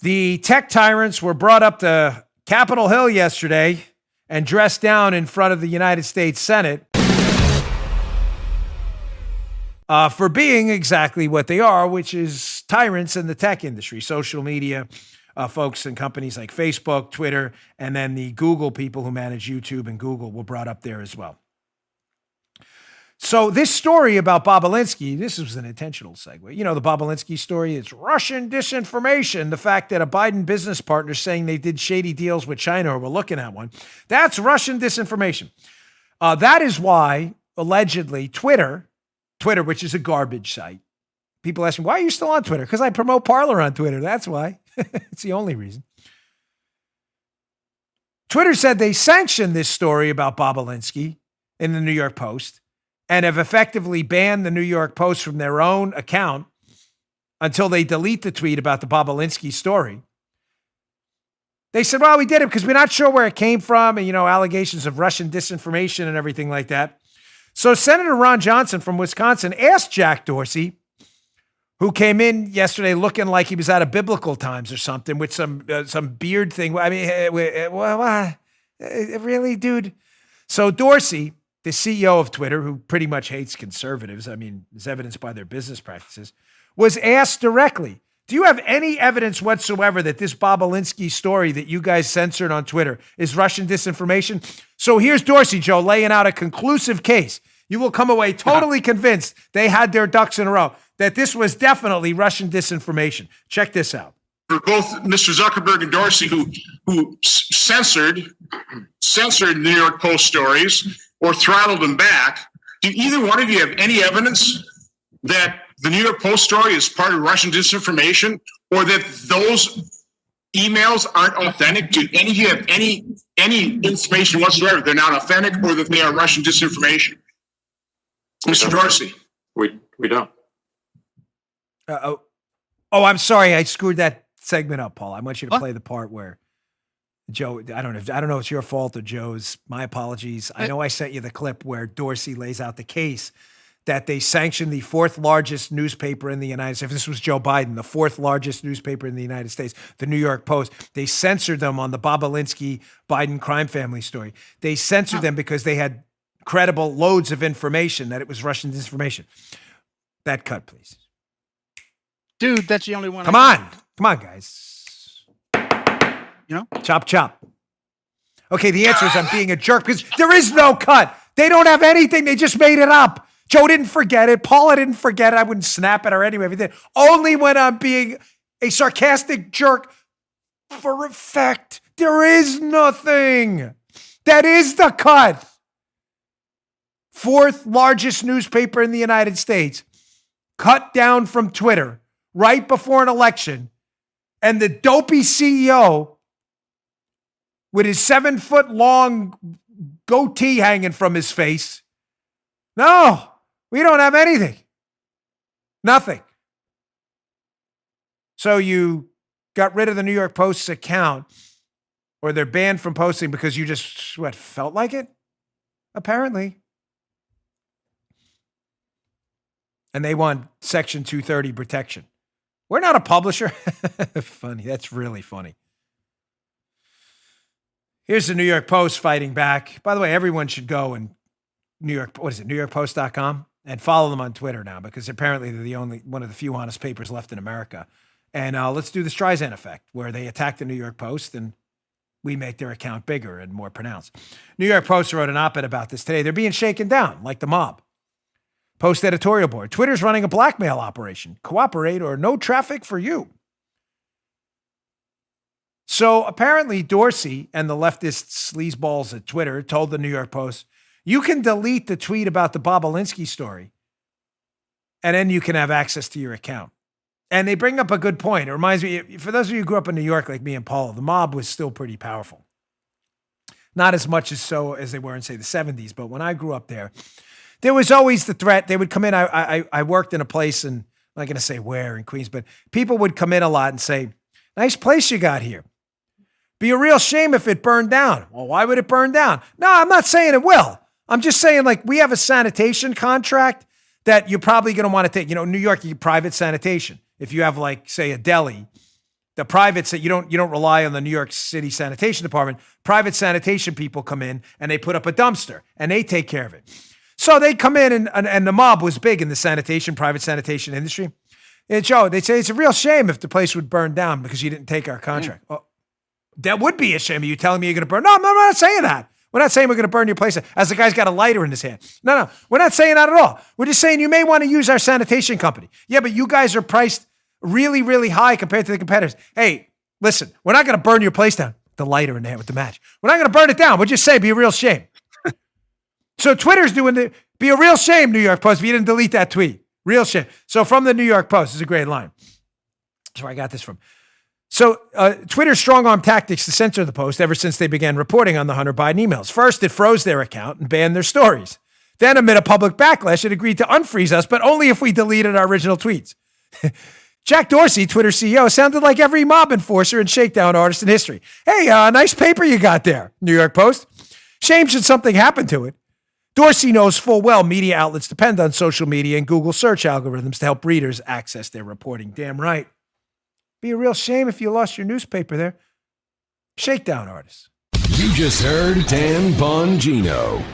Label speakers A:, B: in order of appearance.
A: The tech tyrants were brought up to Capitol Hill yesterday and dressed down in front of the United States Senate for being exactly what they are, which is tyrants in the tech industry, social media folks and companies like Facebook, Twitter, and then the Google people who manage YouTube and Google were brought up there as well. So this story about Bobolinsky, this was an intentional segue. You know, the Bobolinsky story, it's Russian disinformation. The fact that a Biden business partner saying they did shady deals with China or were looking at one, that's Russian disinformation. That is why, allegedly, Twitter, which is a garbage site. People ask me, why are you still on Twitter? Because I promote Parler on Twitter. That's why. It's the only reason. Twitter said they sanctioned this story about Bobolinsky in the New York Post and have effectively banned the New York Post from their own account until they delete the tweet about the Bobolinsky story. They said, well, we did it because we're not sure where it came from and, allegations of Russian disinformation and everything like that. So Senator Ron Johnson from Wisconsin asked Jack Dorsey, who came in yesterday looking like he was out of biblical times or something with some beard thing. I mean, really, dude? So Dorsey, the CEO of Twitter, who pretty much hates conservatives, I mean, is evidenced by their business practices, was asked directly, do you have any evidence whatsoever that this Bobolinsky story that you guys censored on Twitter is Russian disinformation? So here's Dorsey, Joe, laying out a conclusive case. You will come away totally convinced they had their ducks in a row, that this was definitely Russian disinformation. Check this out.
B: For both Mr. Zuckerberg and Dorsey, who censored New York Post stories or throttled them back, do either one of you have any evidence that the New York Post story is part of Russian disinformation, or that those emails aren't authentic? Do any of you have any information whatsoever they're not authentic or that they are Russian disinformation? Mr. Dorsey.
C: We don't.
A: Oh, I'm sorry. I screwed that segment up, Paul. I want you to play the part where Joe, I don't know if it's your fault or Joe's. My apologies. I know I sent you the clip where Dorsey lays out the case that they sanctioned the fourth largest newspaper in the United States. If this was Joe Biden, the fourth largest newspaper in the United States, the New York Post. They censored them on the Bobolinsky Biden crime family story. They censored them because they had credible loads of information that it was Russian disinformation. That cut, please.
D: Dude, that's the only one.
A: Come on, guys. Chop, chop. Okay, the answer is I'm being a jerk because there is no cut. They don't have anything. They just made it up. Joe didn't forget it. Paula didn't forget it. I wouldn't snap at her anyway. Only when I'm being a sarcastic jerk for effect. There is nothing. That is the cut. Fourth largest newspaper in the United States, cut down from Twitter right before an election, and the dopey CEO with his 7-foot-long goatee hanging from his face. No, we don't have anything. Nothing. So you got rid of the New York Post's account, or they're banned from posting because you just, felt like it? Apparently. And they want Section 230 protection. We're not a publisher. Funny. That's really funny. Here's the New York Post fighting back. By the way, everyone should go and NewYorkPost.com and follow them on Twitter now because apparently they're the only one of the few honest papers left in America. And let's do the Streisand effect where they attack the New York Post and we make their account bigger and more pronounced. New York Post wrote an op-ed about this today. They're being shaken down like the mob. Post editorial board. Twitter's running a blackmail operation. Cooperate or no traffic for you. So apparently Dorsey and the leftist sleazeballs at Twitter told the New York Post, you can delete the tweet about the Bobolinsky story and then you can have access to your account. And they bring up a good point. It reminds me, for those of you who grew up in New York like me and Paula, the mob was still pretty powerful. Not as much as they were in, say, the 70s, but when I grew up there was always the threat. They would come in. I worked in a place, and I'm not going to say where in Queens, but people would come in a lot and say, nice place you got here. Be a real shame if it burned down. Well, why would it burn down? No, I'm not saying it will. I'm just saying, like, we have a sanitation contract that you're probably going to want to take. New York, you get private sanitation. If you have, like, say, a deli The privates that you don't rely on the New York City Sanitation Department. Private sanitation people come in and they put up a dumpster and they take care of it. So they come in and the mob was big in the private sanitation industry. And Joe, they say it's a real shame if the place would burn down because you didn't take our contract. Oh, that would be a shame. Are you telling me you're going to burn? No, I'm not saying that. We're not saying we're going to burn your place as the guy's got a lighter in his hand. No, we're not saying that at all. We're just saying you may want to use our sanitation company. Yeah, but you guys are priced really, really high compared to the competitors. Hey, listen, we're not going to burn your place down. The lighter in there with the match. We're not going to burn it down. We'll just say be a real shame. So Twitter's doing be a real shame, New York Post, if you didn't delete that tweet. Real shame. So from the New York Post, this is a great line. That's where I got this from. So Twitter's strong-arm tactics to censor the Post ever since they began reporting on the Hunter Biden emails. First, it froze their account and banned their stories. Then, amid a public backlash, it agreed to unfreeze us, but only if we deleted our original tweets. Jack Dorsey, Twitter CEO, sounded like every mob enforcer and shakedown artist in history. Hey, nice paper you got there, New York Post. Shame should something happen to it. Dorsey knows full well media outlets depend on social media and Google search algorithms to help readers access their reporting. Damn right. Be a real shame if you lost your newspaper there. Shakedown artists.
C: You just heard Dan Bongino.